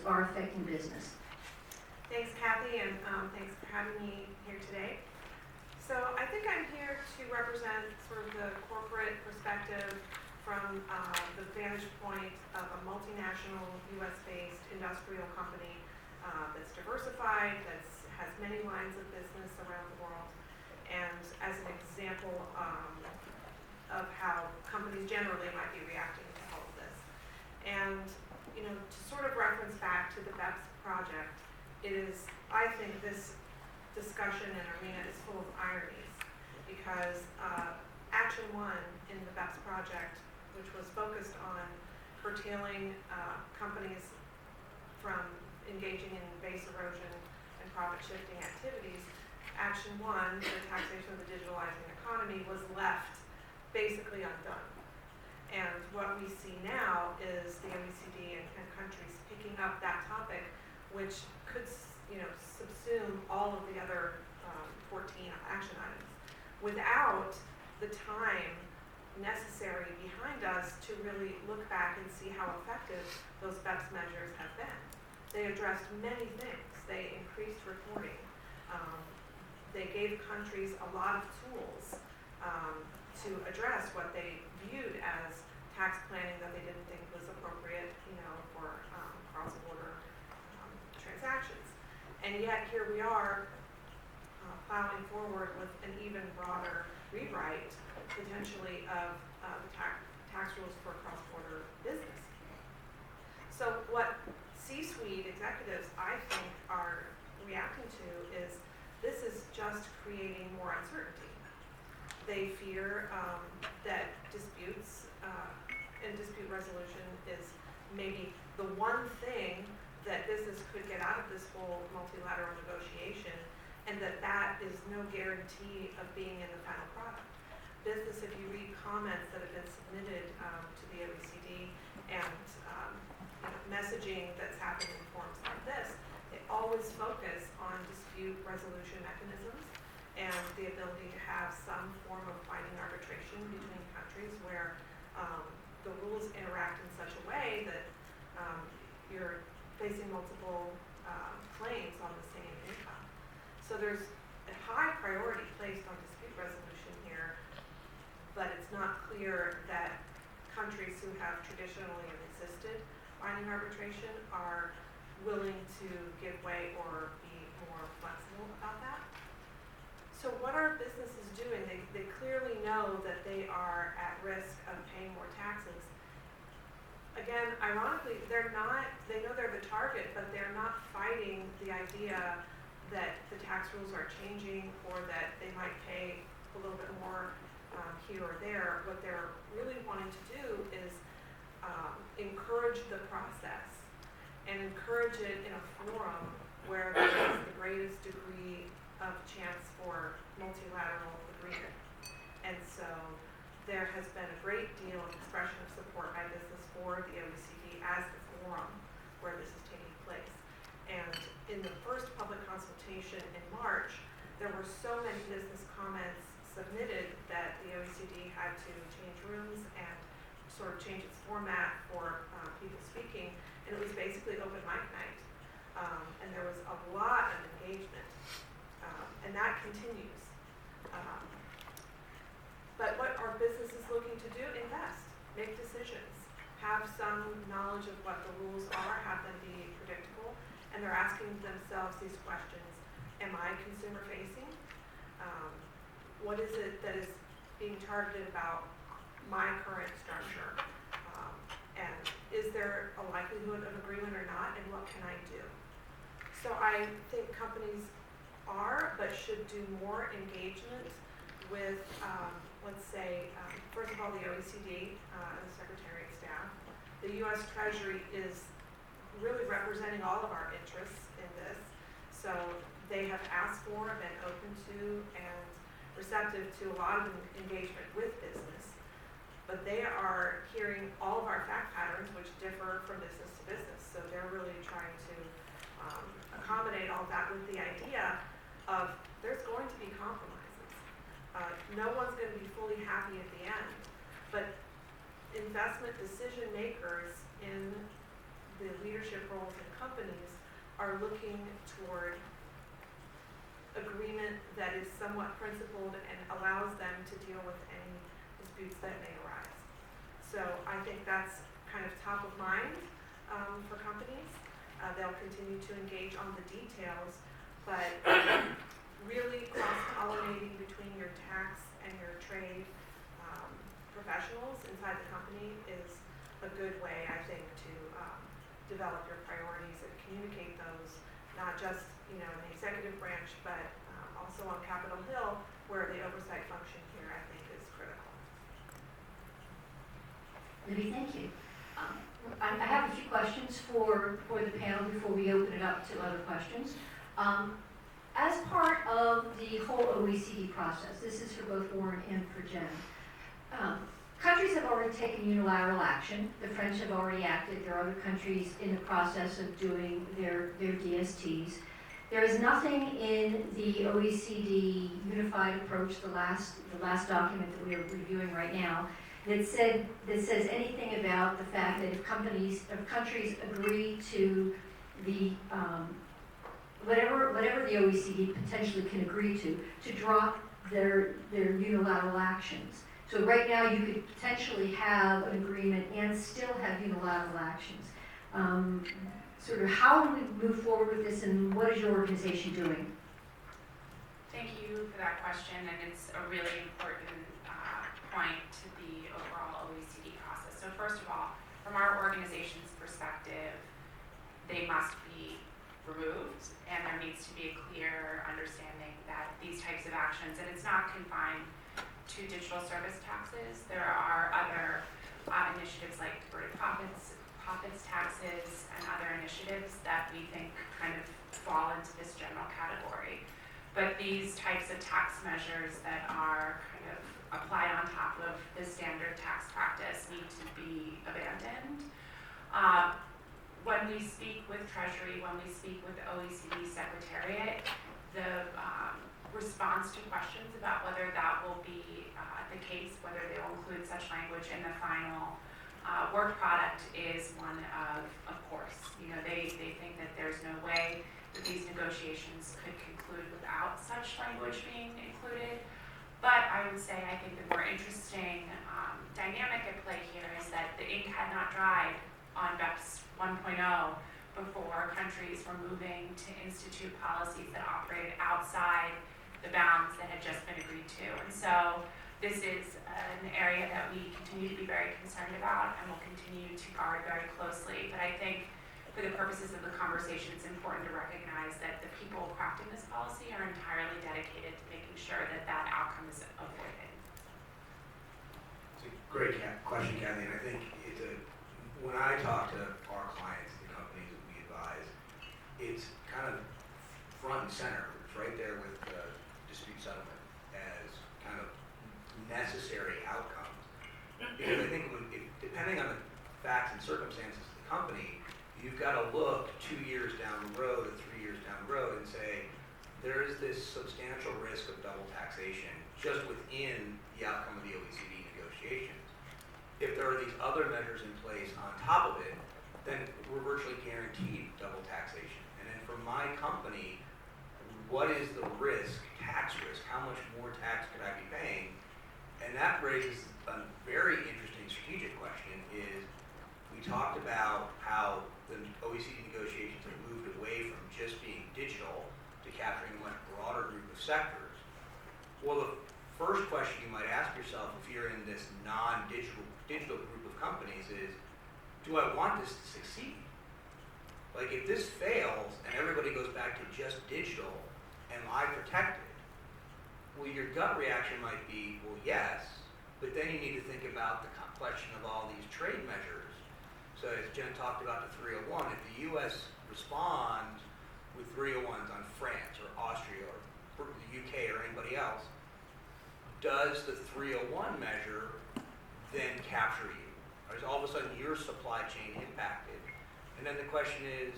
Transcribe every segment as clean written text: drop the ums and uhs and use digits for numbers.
changes are affecting business. Thanks, Kathy, and thanks for having me here today. So I think I'm here to represent sort of the corporate perspective from the vantage point of a multinational US-based industrial company that's diversified, that has many lines of business around the world, and as an example of how companies generally might be reacting to all of this. And to sort of reference back to the BEPS project, I think this discussion and arena is full of ironies, because Action 1 in the BEPS project, which was focused on curtailing companies from engaging in base erosion and profit shifting activities, Action 1, the taxation of the digitalizing economy, was left basically undone. And what we see now is the OECD and countries picking up that topic, which could subsume all of the other 14 action items, without the time necessary behind us to really look back and see how effective those BEPS measures have been. They addressed many things. They increased reporting. They gave countries a lot of tools to address what they viewed as tax planning that they didn't think was appropriate, for cross-border transactions. And yet here we are plowing forward with an even broader rewrite, potentially, of the tax rules for cross-border business. So what C-suite executives, I think, are reacting to is this is just creating more uncertainty. They fear that disputes and dispute resolution is maybe the one thing that business could get out of this whole multilateral negotiation, and that is no guarantee of being in the final product. Business, if you read comments that have been submitted to the OECD and messaging that's happened in forums like this, they always focus on dispute resolution mechanisms and the ability to have some form of binding arbitration between countries where the rules interact in such a way that you're facing multiple claims on the same income. So there's a high priority placed on dispute resolution here, but it's not clear that countries who have traditionally resisted binding arbitration are willing to give way or be more flexible about that. So what are businesses doing? They clearly know that they are at risk of paying more taxes. Again, ironically, they know they're the target, but they're not fighting the idea that the tax rules are changing or that they might pay a little bit more here or there. What they're really wanting to do is encourage the process and encourage it in a forum where there is the greatest degree of chance for multilateral agreement. And so there has been a great deal of expression of support by business for the OECD as the forum where this is taking place. And in the first public consultation in March, there were so many business comments submitted that the OECD had to change rooms and sort of change its format for people speaking, and it was basically open mic night. And there was a lot of engagement, and that continues. But what are businesses looking to do? Invest, make decisions, have some knowledge of what the rules are, have them be predictable, and they're asking themselves these questions. Am I consumer facing? What is it that is being targeted about my current structure? And is there a likelihood of agreement or not, and what can I do? So I think companies are, but should do more engagement with, let's say, first of all, the OECD, the Secretary of Staff. The U.S. Treasury is really representing all of our interests in this. So they have asked for, been open to, and receptive to a lot of engagement with business. But they are hearing all of our fact patterns, which differ from business to business. So they're really trying to accommodate all that with the idea of there's going to be compromises. No one's going to be fully happy at the end. But investment decision makers in the leadership roles in companies are looking toward agreement that is somewhat principled and allows them to deal with any disputes that may arise. So I think that's kind of top of mind for companies. They'll continue to engage on the details, but really cross-pollinating between your tax and your trade professionals inside the company is a good way, I think, to develop your priorities and communicate those, not just in the executive branch, but also on Capitol Hill, where the oversight function here, I think, is critical. Libby, thank you. I have a few questions for the panel before we open it up to other questions. As part of the whole OECD process, this is for both Warren and for Jen, countries have already taken unilateral action. The French have already acted. There are other countries in the process of doing their DSTs. There is nothing in the OECD unified approach, the last document that we are reviewing right now, that says anything about the fact that if countries agree to the whatever the OECD potentially can agree to drop their unilateral actions. So right now you could potentially have an agreement and still have unilateral actions. Sort of how do we move forward with this, and what is your organization doing? Thank you for that question, and it's a really important point to the overall OECD process. So first of all, from our organization's perspective, they must be removed, and there needs to be a clear understanding that these types of actions, and it's not confined to digital service taxes. There are other initiatives like diverted profits taxes, and other initiatives that we think kind of fall into this general category. But these types of tax measures that are kind of applied on top of the standard tax practice need to be abandoned. When we speak with Treasury, when we speak with the OECD Secretariat, the response to questions about whether that will be the case, whether they will include such language in the final work product is one of course. They think that there's no way that these negotiations could conclude without such language being included. But I would say I think the more interesting dynamic at play here is that the ink had not dried on BEPS 1.0 before countries were moving to institute policies that operated outside the bounds that had just been agreed to. And so this is an area that we continue to be very concerned about and will continue to guard very closely. But I think for the purposes of the conversation, it's important to recognize that the people crafting this policy are entirely dedicated to making sure that that outcome is avoided. It's a great question, Kathy, and I think when I talk to our clients, the companies that we advise, it's kind of front and center. It's right there with dispute settlement as kind of necessary outcomes. Because I think depending on the facts and circumstances of the company, you've got to look 2 years down the road or 3 years down the road and say, there is this substantial risk of double taxation just within the outcome of the OECD negotiations. If there are these other measures in place on top of it, then we're virtually guaranteed double taxation. And then for my company, what is the risk, tax risk? How much more tax could I be paying? And that raises a very interesting strategic question is, we talked about how the OECD negotiations have moved away from just being digital to capturing a much broader group of sectors. Well, the first question you might ask yourself if you're in this digital group of companies is, do I want this to succeed? Like if this fails and everybody goes back to just digital, am I protected? Well, your gut reaction might be, well, yes, but then you need to think about the question of all these trade measures. So as Jen talked about the 301, if the U.S. responds with 301s on France or Austria or the UK or anybody else, does the 301 measure then capture you? Or is all of a sudden your supply chain impacted? And then the question is,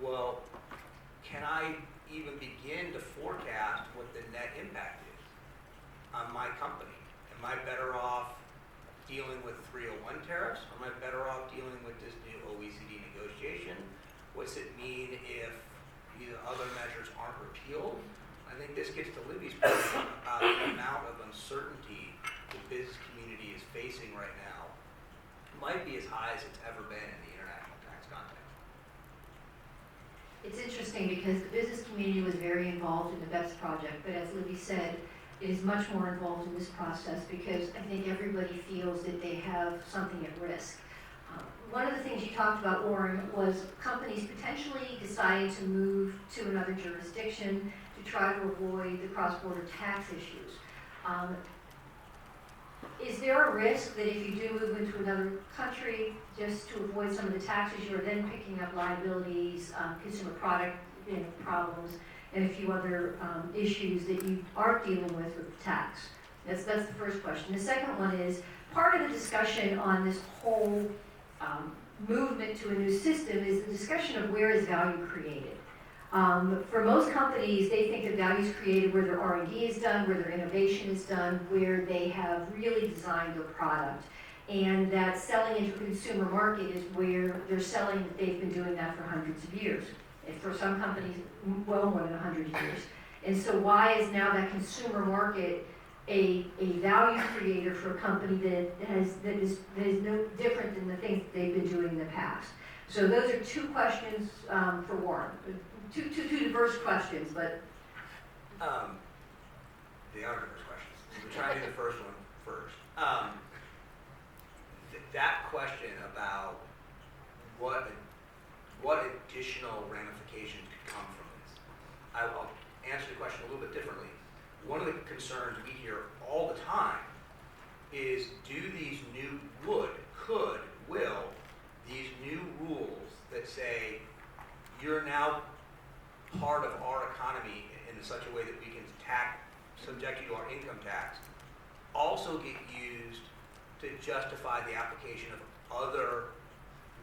well, can I even begin to forecast what the net impact is on my company? Am I better off dealing with 301 tariffs? Or am I better off dealing with this new OECD negotiation? What's it mean if the other measures aren't repealed? I think this gets to Libby's point about the amount of uncertainty the business community is facing right now might be as high as it's ever been in the international tax context. It's interesting because the business community was very involved in the BEPS project, but as Libby said, it is much more involved in this process because I think everybody feels that they have something at risk. One of the things you talked about, Warren, was companies potentially deciding to move to another jurisdiction to try to avoid the cross-border tax issues. Is there a risk that if you do move into another country just to avoid some of the taxes, you're then picking up liabilities, consumer product problems, and a few other issues that you aren't dealing with tax? That's the first question. The second one is, part of the discussion on this whole movement to a new system is the discussion of where is value created. For most companies, they think that value is created where their R&D is done, where their innovation is done, where they have really designed their product. And that selling into a consumer market is where they're selling, that they've been doing that for hundreds of years. And for some companies, well more than 100 years. And so why is now that consumer market a value creator for a company that is no different than the things that they've been doing in the past? So those are two questions for Warren. Two diverse questions, but They are diverse questions. We're trying to do the first one first. That question about what additional ramifications could come from this, I'll answer the question a little bit differently. One of the concerns we hear all the time is, do these new will these new rules that say you're now part of our economy in such a way that we can subject you to our income tax, also get used to justify the application of other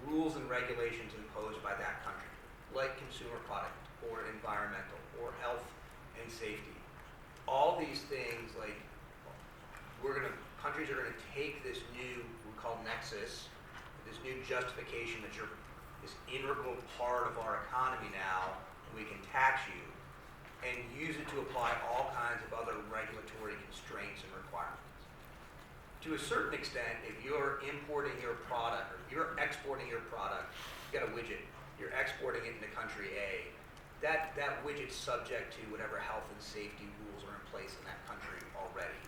rules and regulations imposed by that country, like consumer product or environmental or health and safety. All these things, like countries are going to take this new, we call nexus, this new justification that you're this integral part of our economy now, and we can tax you, and use it to apply all kinds of other regulatory constraints and requirements. To a certain extent, if you're importing your product, or you're exporting your product, you got a widget, you're exporting it into country A, that widget's subject to whatever health and safety rules are in place in that country already.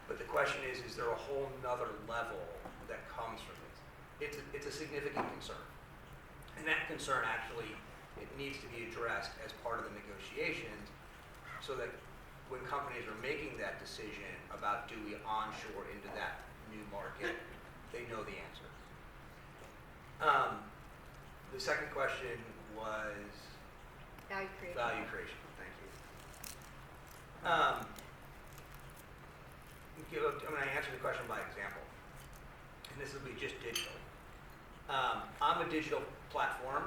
But the question is there a whole nother level that comes from this? It's a significant concern. And that concern actually, it needs to be addressed as part of the negotiations so that when companies are making that decision about do we onshore into that new market, they know the answer. The second question was value creation. Value creation. Thank you. I'm going to answer the question by example, and this will be just digital. I'm a digital platform.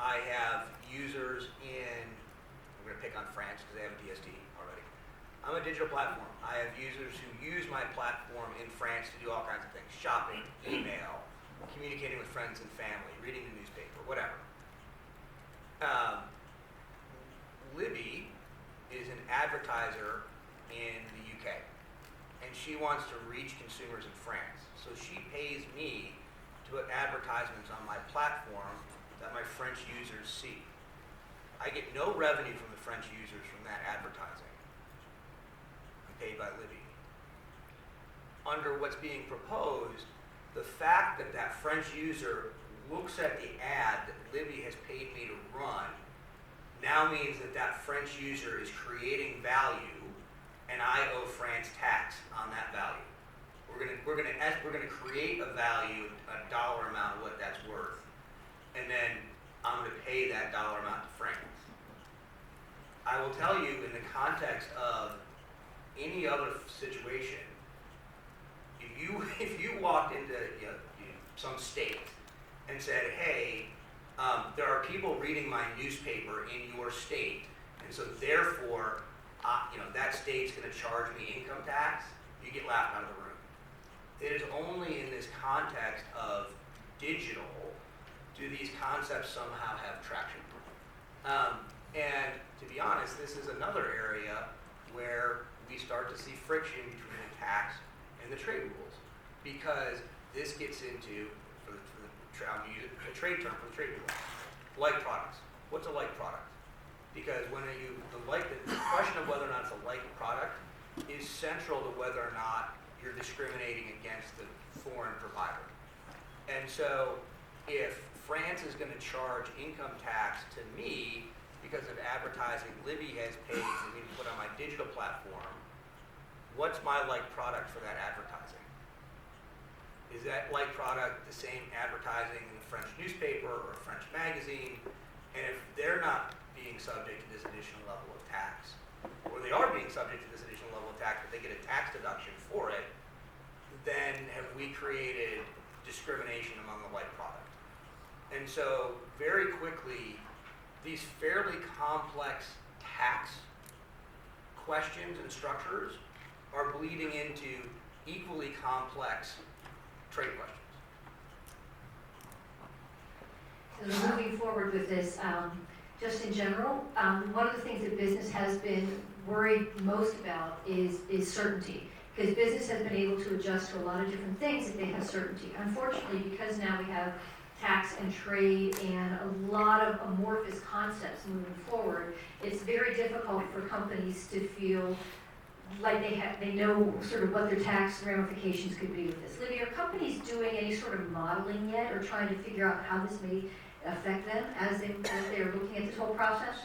I have users in, I'm going to pick on France because they have a DST already. I'm a digital platform. I have users who use my platform in France to do all kinds of things: shopping, email, communicating with friends and family, reading the newspaper, whatever. Libby is an advertiser in the UK, and she wants to reach consumers in France. So she pays me to put advertisements on my platform that my French users see. I get no revenue from the French users from that advertising. I'm paid by Libby. Under what's being proposed, the fact that that French user looks at the ad that Libby has paid me to run now means that that French user is creating value, and I owe France tax on that value. We're gonna create a value, a dollar amount of what that's worth, and then I'm going to pay that dollar amount to France. I will tell you, in the context of any other situation, if you walked into some state and said, hey, there are people reading my newspaper in your state, and so therefore, that state's going to charge me income tax, you get laughed out of the room. It is only in this context of digital do these concepts somehow have traction. And to be honest, this is another area where we start to see friction between the tax and the trade rules, because this gets into, I'll use a trade term for the trade rules, like products. What's a like product? Because when the question of whether or not it's a like product is central to whether or not you're discriminating against the foreign provider. And so if France is going to charge income tax to me because of advertising Libby has paid for me to put on my digital platform, what's my like product for that advertising? Is that like product the same advertising in a French newspaper or a French magazine? And if they're not being subject to this additional level of tax, or they are being subject to this additional level of tax, but they get a tax deduction for it, then have we created discrimination among the like product? And so very quickly, these fairly complex tax questions and structures are bleeding into equally complex trade questions. So moving forward with this, just in general, one of the things that business has been worried most about is certainty. Because business has been able to adjust to a lot of different things if they have certainty. Unfortunately, because now we have tax and trade and a lot of amorphous concepts moving forward, it's very difficult for companies to feel like they know sort of what their tax ramifications could be with this. Libby, are companies doing any sort of modeling yet, or trying to figure out how this may affect them as they're looking at this whole process?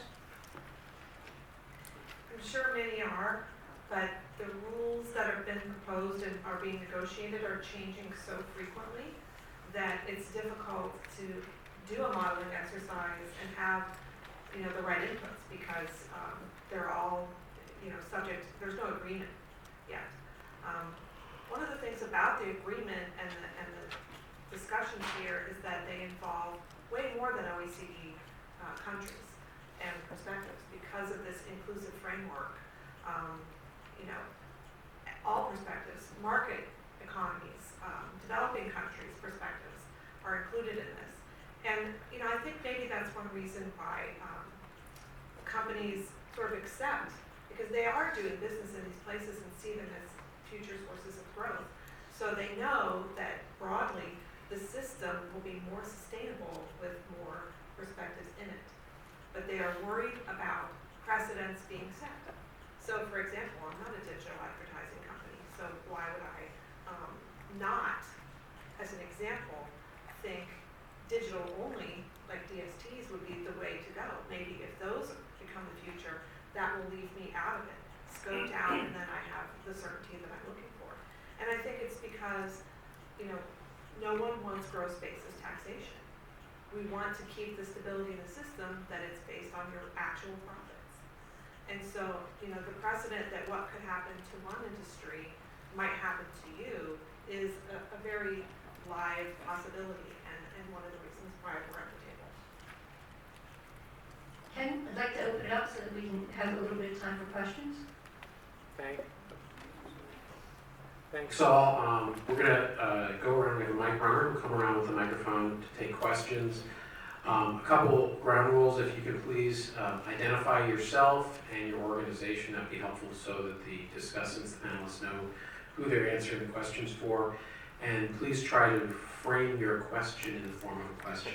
I'm sure many are, but the rules that have been proposed and are being negotiated are changing so frequently that it's difficult to do a modeling exercise and have, the right inputs, because they're all, subject. There's no agreement yet. One of the things about the agreement and the discussions here is that they involve way more than OECD countries and perspectives because of this inclusive framework. All perspectives, market economies, developing countries' perspectives are included in this. And, I think maybe that's one reason why companies sort of accept, because they are doing business in these places and see them as future sources of growth. So they know that broadly the system will be more sustainable with more perspectives in it. But they are worried about precedents being set. So for example, I'm not a digital advertising company, so why would I not, as an example, think digital only, like DSTs, would be the way to go. Maybe if those become the future, that will leave me out of it, scoped out, and then I have the certainty that I'm looking for. And I think it's because, no one wants gross basis taxation. We want to keep the stability in the system that it's based on your actual profits. And so, the precedent that what could happen to one industry might happen to you is a very live possibility, and one of the reasons why we're at the table. Ken, I'd like to open it up so that we can have a little bit of time for questions. Thanks all. We're going to go around. We have a mic runner. We'll come around with a microphone to take questions. A couple ground rules, if you could please identify yourself and your organization. That would be helpful so that the discussants, the panelists, know who they're answering the questions for. And please try to frame your question in the form of a question.